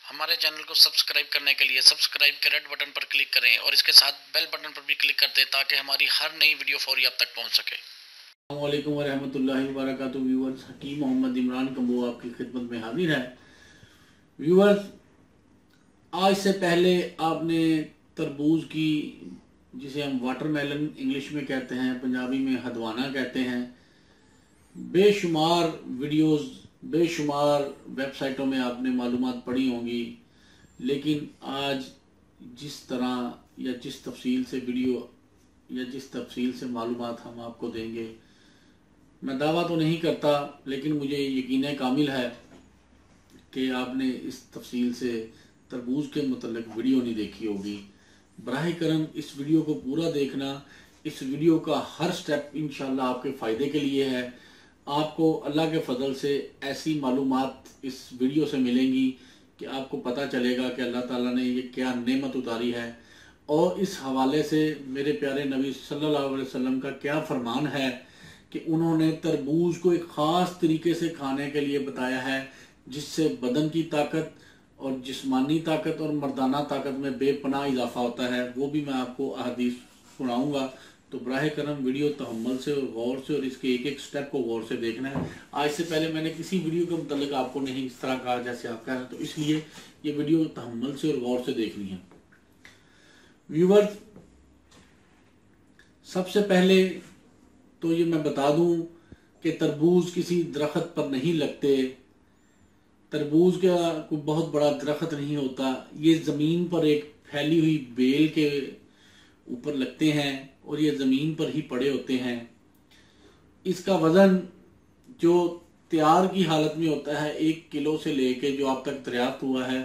हमारे चैनल को सब्सक्राइब करने के लिए सब्सक्राइब के रेड बटन पर क्लिक करें और इसके साथ बेल बटन पर भी क्लिक कर दें ताकि हमारी हर नई वीडियो फौरी आप तक पहुंच सके। अस्सलाम वालेकुम वरहमतुल्लाहि वबरकातुहू। व्यूअर्स, हकीम मोहम्मद इमरान कम्बो आपकी खिदमत में हाजिर है। व्यूअर्स, आज से पहले आपने तरबूज की, जिसे हम वाटरमेलन इंग्लिश में कहते हैं, पंजाबी में हदवाना कहते हैं, बेशुमार वीडियोस, बेशुमार वेबसाइटों में आपने मालूमात पढ़ी होंगी। लेकिन आज जिस तरह या जिस तफसील से वीडियो या जिस तफसील से मालूमात हम आपको देंगे, मैं दावा तो नहीं करता, लेकिन मुझे यकीन कामिल है कि आपने इस तफसील से तरबूज के मुतल्लिक वीडियो नहीं देखी होगी। बराह करम इस वीडियो को पूरा देखना। इस वीडियो का हर स्टेप इंशाल्लाह आपके फ़ायदे के लिए है। आपको अल्लाह के फजल से ऐसी मालूमात इस वीडियो से मिलेंगी कि आपको पता चलेगा कि अल्लाह ताला ने ये क्या नेमत उतारी है और इस हवाले से मेरे प्यारे नबी सल्लल्लाहु अलैहि वसल्लम का क्या फरमान है कि उन्होंने तरबूज को एक ख़ास तरीके से खाने के लिए बताया है, जिससे बदन की ताकत और जिस्मानी ताकत और मर्दाना ताकत में बेपनाह इजाफा होता है। वो भी मैं आपको अहदीस सुनाऊंगा। तो बराह करम वीडियो तहम्मुल से और गौर से और इसके एक एक स्टेप को गौर से देखना है। आज से पहले मैंने किसी वीडियो के मुतालिक आपको नहीं इस तरह कहा जैसे आप कह रहे हैं, तो इसलिए ये वीडियो तहम्मुल से और गौर से देखनी है। व्यूअर्स, सबसे पहले तो ये मैं बता दूं कि तरबूज किसी दरख्त पर नहीं लगते। तरबूज का कोई बहुत बड़ा दरख्त नहीं होता। ये ज़मीन पर एक फैली हुई बेल के ऊपर लगते हैं और ये ज़मीन पर ही पड़े होते हैं। इसका वज़न जो तैयार की हालत में होता है 1 किलो से लेके जो आप तक दरियाफ्त हुआ है,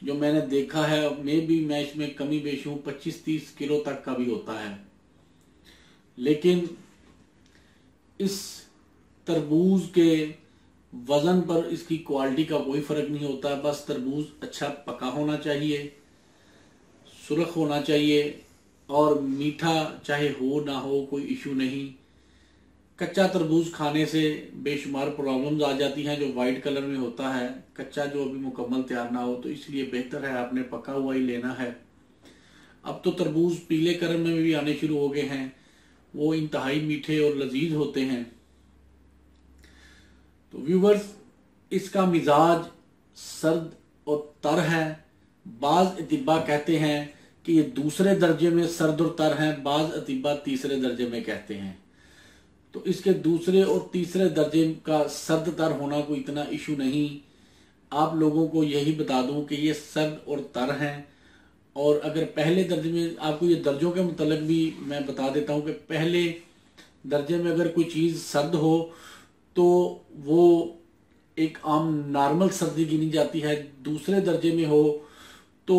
जो मैंने देखा है, मैं इसमें कमी बेशी हूँ 25-30 किलो तक का भी होता है। लेकिन इस तरबूज के वजन पर इसकी क्वालिटी का कोई फर्क नहीं होता। बस तरबूज अच्छा पका होना चाहिए, सुर्ख होना चाहिए और मीठा चाहे हो ना हो कोई इशू नहीं। कच्चा तरबूज खाने से बेशुमार प्रॉब्लम्स आ जाती हैं जो वाइट कलर में होता है, कच्चा जो अभी मुकम्मल तैयार ना हो, तो इसलिए बेहतर है आपने पका हुआ ही लेना है। अब तो तरबूज पीले कलर में भी आने शुरू हो गए हैं, वो इंतहाई मीठे और लजीज होते हैं। तो व्यूवर्स, इसका मिजाज सर्द और तर है। बाज अतिबा कहते हैं कि ये दूसरे दर्जे में सर्द और तर हैं, बाज अतिबा तीसरे दर्जे में कहते हैं। तो इसके दूसरे और तीसरे दर्जे का सर्द तर होना कोई इतना इशू नहीं। आप लोगों को यही बता दूं कि ये सर्द और तर हैं। और अगर पहले दर्जे में, आपको ये दर्जों के मुतल्लिक भी मैं बता देता हूं कि पहले दर्जे में अगर कोई चीज़ सर्द हो तो वो एक आम नॉर्मल सर्दी गिनी जाती है। दूसरे दर्जे में हो तो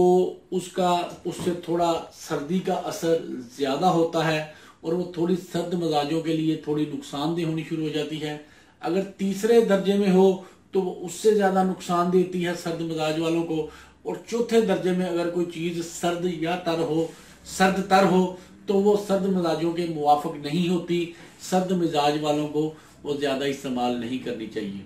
उससे थोड़ा सर्दी का असर ज़्यादा होता है और वो थोड़ी सर्द मिजाजों के लिए थोड़ी नुकसानदेह होनी शुरू हो जाती है। अगर तीसरे दर्जे में हो तो वो उससे ज़्यादा नुकसान देती है सर्द मिजाज वालों को। और चौथे दर्जे में अगर कोई चीज़ सर्द तर हो तो वो सर्द मिजाजों के मुवाफिक नहीं होती। सर्द मिजाज वालों को वो ज़्यादा इस्तेमाल नहीं करनी चाहिए।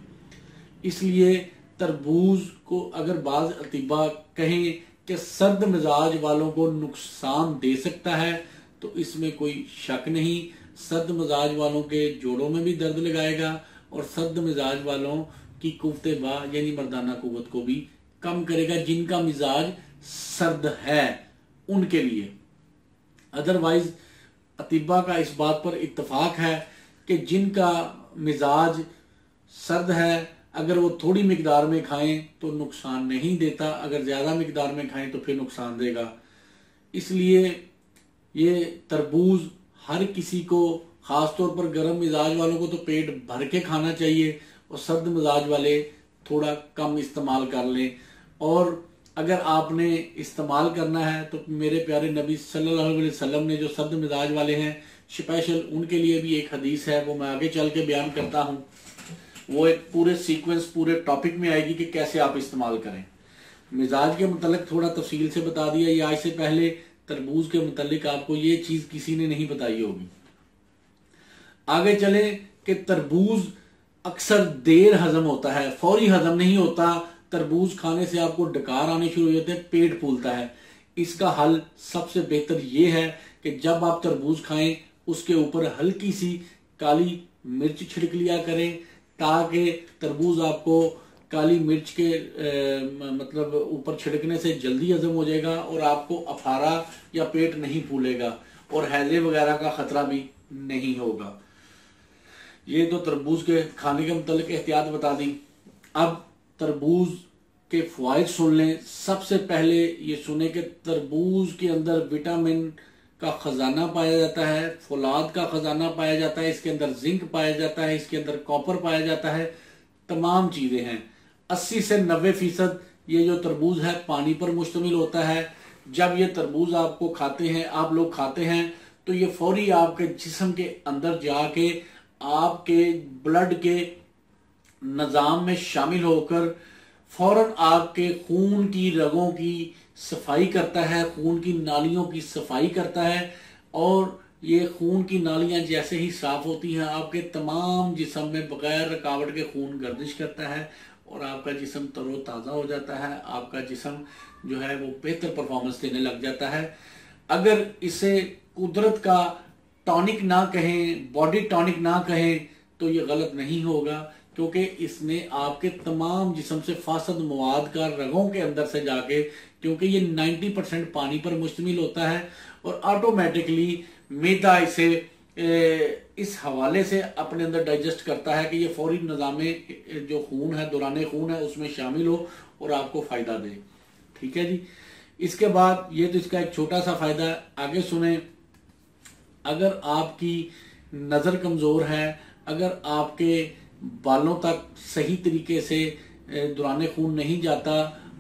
इसलिए तरबूज को अगर बाज अतिबा कहें कि सर्द मिजाज वालों को नुकसान दे सकता है तो इसमें कोई शक नहीं। सर्द मिजाज वालों के जोड़ों में भी दर्द लगाएगा और सर्द मिजाज वालों की कुव्वते बा यानी मर्दाना कुव्वत को भी कम करेगा, जिनका मिजाज सर्द है उनके लिए। अदरवाइज अतिबा का इस बात पर इत्तफाक है कि जिनका मिजाज सर्द है अगर वो थोड़ी मिकदार में खाएं तो नुकसान नहीं देता, अगर ज्यादा मिकदार में खाएं तो फिर नुकसान देगा। इसलिए ये तरबूज हर किसी को, खासतौर पर गर्म मिजाज वालों को तो पेट भर के खाना चाहिए और सर्द मिजाज वाले थोड़ा कम इस्तेमाल कर लें। और अगर आपने इस्तेमाल करना है तो मेरे प्यारे नबी सल्लल्लाहु अलैहि वसल्लम ने जो सर्द मिजाज वाले हैं, स्पेशल उनके लिए भी एक हदीस है, वो मैं आगे चल के बयान करता हूँ। वो एक पूरे सीक्वेंस, पूरे टॉपिक में आएगी कि कैसे आप इस्तेमाल करें। मिजाज के मुतालिक थोड़ा तफसील से बता दिया। ये आज से पहले तरबूज के मुतालिक आपको ये चीज किसी ने नहीं बताई होगी। आगे चले कि तरबूज अक्सर देर हजम होता है, फौरी हजम नहीं होता। तरबूज खाने से आपको डकार आने शुरू हो जाते हैं, पेट फूलता है। इसका हल सबसे बेहतर ये है कि जब आप तरबूज खाएं उसके ऊपर हल्की सी काली मिर्च छिड़क लिया करें, ताकि तरबूज आपको काली मिर्च के मतलब ऊपर छिड़कने से जल्दी हजम हो जाएगा और आपको अफारा या पेट नहीं फूलेगा और हैजे वगैरह का खतरा भी नहीं होगा। ये तो तरबूज के खाने के मुतालिक एहतियात बता दी। अब तरबूज के फ़वाइद सुन लें। सबसे पहले ये सुने कि तरबूज के अंदर विटामिन का खजाना पाया जाता है, फौलाद का खजाना पाया जाता है, इसके अंदर जिंक पाया जाता है, इसके अंदर कॉपर पाया जाता है, तमाम चीजें हैं। 80 से 90% ये जो तरबूज है पानी पर मुश्तमिल होता है। जब ये तरबूज आपको खाते हैं, आप लोग खाते हैं, तो ये फौरी आपके जिस्म के अंदर जाके आपके ब्लड के निजाम में शामिल होकर फौरन आपके खून की रगों की सफाई करता है, खून की नालियों की सफाई करता है। और ये खून की नालियां जैसे ही साफ होती हैं, आपके तमाम जिस्म में बगैर रुकावट के खून गर्दिश करता है और आपका जिस्म तरोताज़ा हो जाता है। आपका जिस्म जो है वो बेहतर परफॉर्मेंस देने लग जाता है। अगर इसे कुदरत का टॉनिक ना कहें, बॉडी टॉनिक ना कहें, तो ये गलत नहीं होगा, क्योंकि इसने आपके तमाम जिस्म से फासद मवाद का रगों के अंदर से जाके, क्योंकि ये 90% पानी पर मुश्तमिल होता है और ऑटोमेटिकली मैदा इसे इस हवाले से अपने अंदर डाइजेस्ट करता है कि ये फौरी निज़ामे जो खून है, दौरान खून है, उसमें शामिल हो और आपको फायदा दे। ठीक है जी। इसके बाद ये तो इसका एक छोटा सा फायदा है। आगे सुने, अगर आपकी नजर कमजोर है, अगर आपके बालों तक सही तरीके से दौरान खून नहीं जाता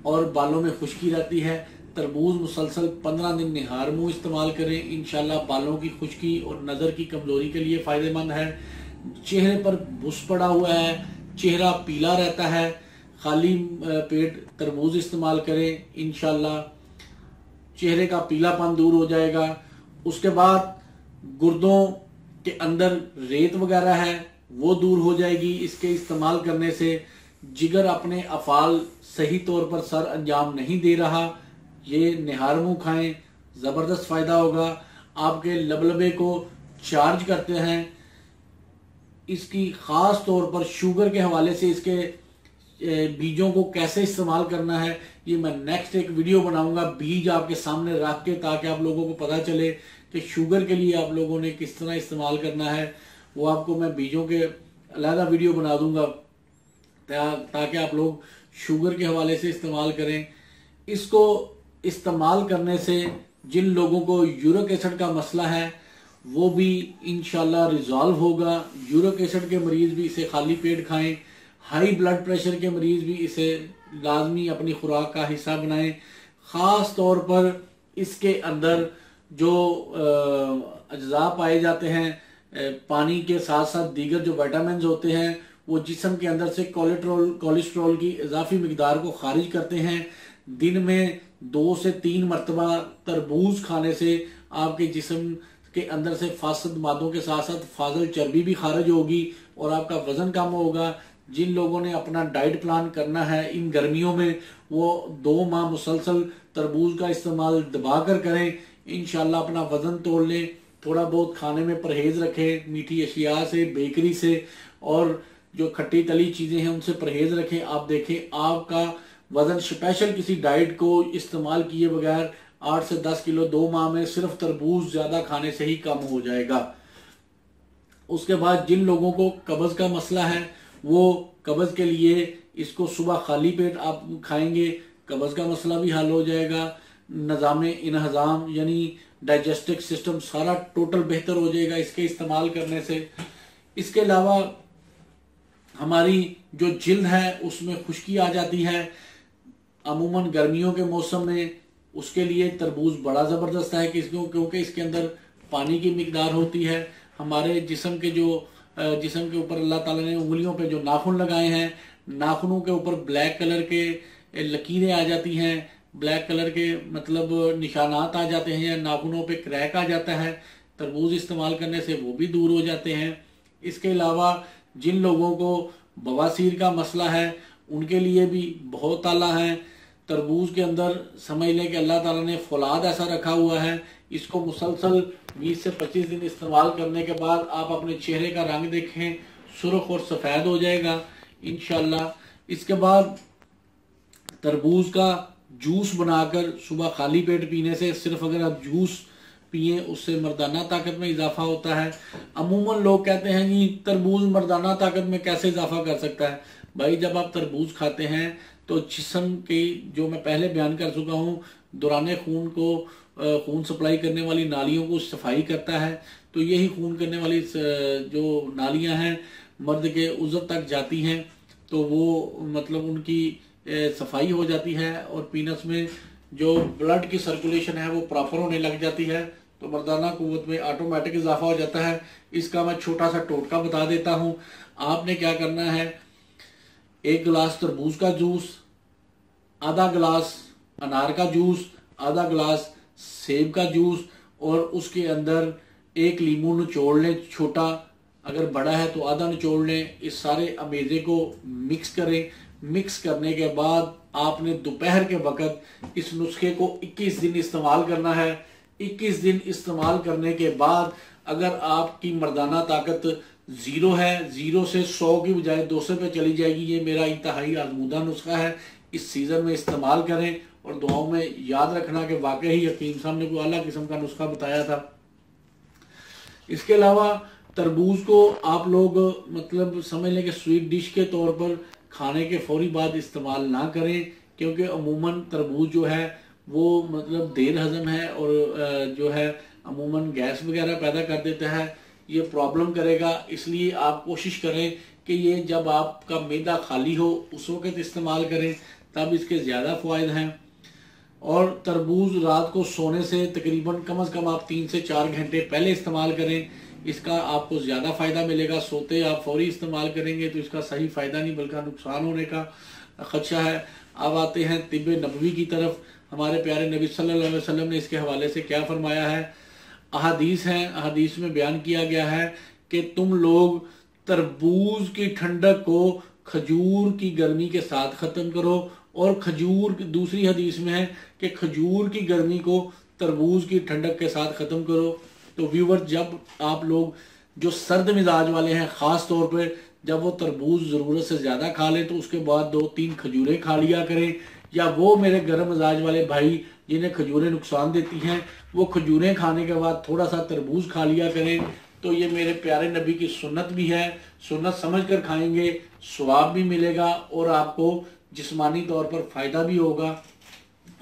और बालों में खुश्की रहती है, तरबूज मुसलसल 15 दिन निहार मुंह इस्तेमाल करें, इंशाल्लाह बालों की खुश्की और नज़र की कमजोरी के लिए फ़ायदेमंद है। चेहरे पर बुस पड़ा हुआ है, चेहरा पीला रहता है, खाली पेट तरबूज इस्तेमाल करें, इंशाल्लाह चेहरे का पीलापन दूर हो जाएगा। उसके बाद गुर्दों के अंदर रेत वगैरह है वो दूर हो जाएगी इसके इस्तेमाल करने से। जिगर अपने अफाल सही तौर पर सर अंजाम नहीं दे रहा, ये निहार मुंह खाएं, जबरदस्त फायदा होगा। आपके लबलबे को चार्ज करते हैं। इसकी खास तौर पर शुगर के हवाले से इसके बीजों को कैसे इस्तेमाल करना है, ये मैं नेक्स्ट एक वीडियो बनाऊंगा बीज आपके सामने रख के, ताकि आप लोगों को पता चले कि शुगर के लिए आप लोगों ने किस तरह इस्तेमाल करना है। वो आपको मैं बीजों के अलग वीडियो बना दूंगा ताकि आप लोग शुगर के हवाले से इस्तेमाल करें। इसको इस्तेमाल करने से जिन लोगों को यूरिक एसिड का मसला है वो भी इंशाल्लाह रिजॉल्व होगा। यूरिक एसिड के मरीज भी इसे खाली पेट खाएं। हाई ब्लड प्रेशर के मरीज भी इसे लाजमी अपनी खुराक का हिस्सा बनाएं। खास तौर पर इसके अंदर जो अज्जा पाए जाते हैं, पानी के साथ साथ दीगर जो विटामिन होते हैं, वो जिस्म के अंदर से कोलेस्ट्रॉल की इजाफी मिकदार को खारिज करते हैं। दिन में 2 से 3 मरतबा तरबूज खाने से आपके जिस्म के अंदर से फासद मादों के साथ साथ फाजल चर्बी भी खारिज होगी और आपका वजन कम होगा। जिन लोगों ने अपना डाइट प्लान करना है इन गर्मियों में, वो 2 माह मुसलसल तरबूज का इस्तेमाल दबा कर करें, इंशाल्लाह अपना वजन तोड़ लें। थोड़ा बहुत खाने में परहेज रखें, मीठी अशिया से, बेकरी से और जो खट्टी तली चीजें हैं उनसे परहेज रखें। आप देखें आपका वजन स्पेशल किसी डाइट को इस्तेमाल किए बगैर 8 से 10 किलो 2 माह में सिर्फ तरबूज ज्यादा खाने से ही कम हो जाएगा। उसके बाद जिन लोगों को कब्ज का मसला है, वो कब्ज के लिए इसको सुबह खाली पेट आप खाएंगे, कब्ज का मसला भी हल हो जाएगा। निज़ाम इनहज़ाम यानी डाइजेस्टिव सिस्टम सारा टोटल बेहतर हो जाएगा इसके इस्तेमाल करने से। इसके अलावा हमारी जो जिल्द है उसमें खुश्की आ जाती है अमूमन गर्मियों के मौसम में, उसके लिए तरबूज बड़ा जबरदस्त है क्योंकि इसके अंदर पानी की मिकदार होती है। हमारे जिस्म के ऊपर अल्लाह ताला ने उंगलियों पे जो नाखून लगाए हैं, नाखूनों के ऊपर ब्लैक कलर के लकीरें आ जाती हैं, ब्लैक कलर के मतलब निशानात आ जाते हैं या नाखूनों पे क्रैक आ जाता है, तरबूज इस्तेमाल करने से वो भी दूर हो जाते हैं। इसके अलावा जिन लोगों को बवासीर का मसला है उनके लिए भी बहुत आला है। तरबूज के अंदर समझ लें कि अल्लाह ताला ने फौलाद ऐसा रखा हुआ है, इसको मुसलसल 20 से 25 दिन इस्तेमाल करने के बाद आप अपने चेहरे का रंग देखें, सुर्ख और सफ़ेद हो जाएगा इंशाल्लाह। इसके बाद तरबूज का जूस बनाकर सुबह खाली पेट पीने से, सिर्फ अगर आप जूस पिए उससे मर्दाना ताकत में इजाफा होता है। अमूमन लोग कहते हैं कि तरबूज मर्दाना ताकत में कैसे इजाफा कर सकता है। भाई जब आप तरबूज खाते हैं तो जिस्म की, जो मैं पहले बयान कर चुका हूँ, दौरान खून को खून सप्लाई करने वाली नालियों को सफाई करता है। तो यही खून करने वाली जो नालियां हैं मर्द के उज़र तक जाती हैं, तो वो मतलब उनकी सफाई हो जाती है और पीनस में जो ब्लड की सर्कुलेशन है वो प्रॉपर होने लग जाती है, तो मर्दाना कुव्वत में ऑटोमेटिक इजाफा हो जाता है। इसका मैं छोटा सा टोटका बता देता हूँ। आपने क्या करना है, 1 गिलास तरबूज का जूस, आधा गिलास अनार का जूस, आधा गिलास सेब का जूस, और उसके अंदर 1 लीमू निचोड़ लें, छोटा, अगर बड़ा है तो आधा निचोड़ लें। इस सारे अमेजे को मिक्स करें। मिक्स करने के बाद आपने दोपहर के वक्त इस नुस्खे को 21 दिन इस्तेमाल करना है। 21 दिन इस्तेमाल करने के बाद अगर आपकी मर्दाना ताकत 0 है, 0 से 100 की बजाय 200 पे चली जाएगी। ये मेरा इंतहाई आजमूदा नुस्खा है, इस सीजन में इस्तेमाल करें और दुआओं में याद रखना कि वाकई ही हकीम साहब ने कोई आला किस्म का नुस्खा बताया था। इसके अलावा तरबूज को आप लोग मतलब समझ लें कि स्वीट डिश के तौर पर खाने के फौरी बाद इस्तेमाल ना करें, क्योंकि अमूमन तरबूज जो है वो मतलब देर हजम है और जो है अमूमन गैस वगैरह पैदा कर देता है, ये प्रॉब्लम करेगा। इसलिए आप कोशिश करें कि ये जब आपका मैदा खाली हो उस वक्त इस्तेमाल करें, तब इसके ज़्यादा फ़ायदे हैं। और तरबूज रात को सोने से तकरीबन कम से कम आप 3 से 4 घंटे पहले इस्तेमाल करें, इसका आपको ज़्यादा फ़ायदा मिलेगा। सोते आप फौरी इस्तेमाल करेंगे तो इसका सही फ़ायदा नहीं बल्कि नुकसान होने का खदशा है। अब आते हैं तिब नबवी की तरफ। हमारे प्यारे नबी सल्लल्लाहु अलैहि वसल्लम ने इसके हवाले से क्या फरमाया है। अहादीस हैं, अहादीस में बयान किया गया है कि तुम लोग तरबूज की ठंडक को खजूर की गर्मी के साथ ख़त्म करो, और खजूर, दूसरी हदीस में है कि खजूर की गर्मी को तरबूज की ठंडक के साथ ख़त्म करो। तो व्यूवर, जब आप लोग जो सर्द मिजाज वाले हैं, ख़ास तौर पर जब वो तरबूज ज़रूरत से ज़्यादा खा लें तो उसके बाद 2-3 खजूरें खा लिया करें। या वो मेरे गर्म मिजाज वाले भाई जिन्हें खजूरें नुकसान देती हैं, वो खजूरें खाने के बाद थोड़ा सा तरबूज खा लिया करें। तो ये मेरे प्यारे नबी की सुन्नत भी है, सुन्नत समझ कर खाएंगे, स्वाब भी मिलेगा और आपको जिस्मानी तौर पर फ़ायदा भी होगा।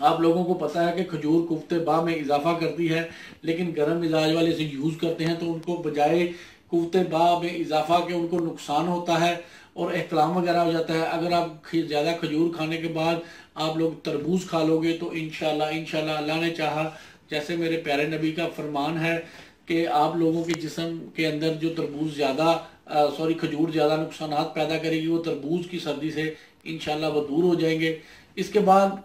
आप लोगों को पता है कि खजूर कुफ्ते बा में इजाफा करती है, लेकिन गर्म मिजाज वाले से यूज़ करते हैं तो उनको बजाय कुफ्ते बा में इजाफा के उनको नुकसान होता है और एहतलाम वगैरह हो जाता है। अगर आप ज़्यादा खजूर खाने के बाद आप लोग तरबूज खा लोगे तो इंशाल्लाह अल्लाह ने चाहा, जैसे मेरे प्यारे नबी का फरमान है कि आप लोगों के जिस्म के अंदर जो तरबूज खजूर ज़्यादा नुकसान पैदा करेगी, वो तरबूज की सर्दी से इंशाल्लाह वो दूर हो जाएंगे। इसके बाद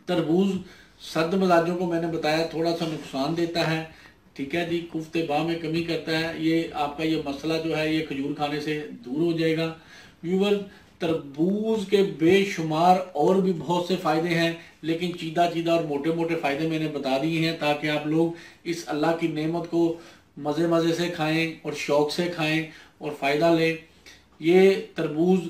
तरबूज सर्द मिजाजों को मैंने बताया थोड़ा सा नुकसान देता है, ठीक है जी, कुफ्ते बा में कमी करता है। ये आपका ये मसला जो है ये खजूर खाने से दूर हो जाएगा। व्यूवर, तरबूज के बेशुमार और भी बहुत से फ़ायदे हैं, लेकिन चीदा और मोटे मोटे फ़ायदे मैंने बता दिए हैं ताकि आप लोग इस अल्लाह की नेमत को मज़े से खाएं और शौक़ से खाएं और फ़ायदा लें। ये तरबूज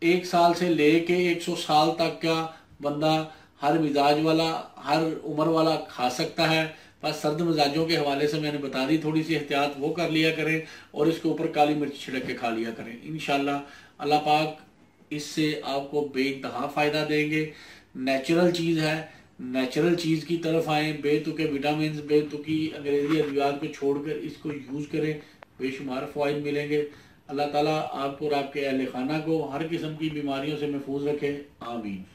1 साल से ले के 100 साल तक का बंदा, हर मिजाज वाला, हर उम्र वाला खा सकता है। बस सर्द मिजाजों के हवाले से मैंने बता दी, थोड़ी सी एहतियात वो कर लिया करें और इसके ऊपर काली मिर्च छिड़क के खा लिया करें। इंशाल्लाह अल्लाह पाक इससे आपको बेइंतहा फ़ायदा देंगे। नेचुरल चीज़ है, नेचुरल चीज़ की तरफ आएँ, बेतुके विटामिन, बेतुकी अंग्रेजी अद्वियात को छोड़कर इसको यूज़ करें, बेशुमार फ़वाइद मिलेंगे। अल्लाह ताला आपको और आपके अहल खाना को हर किस्म की बीमारियों से महफूज रखे। आमीन।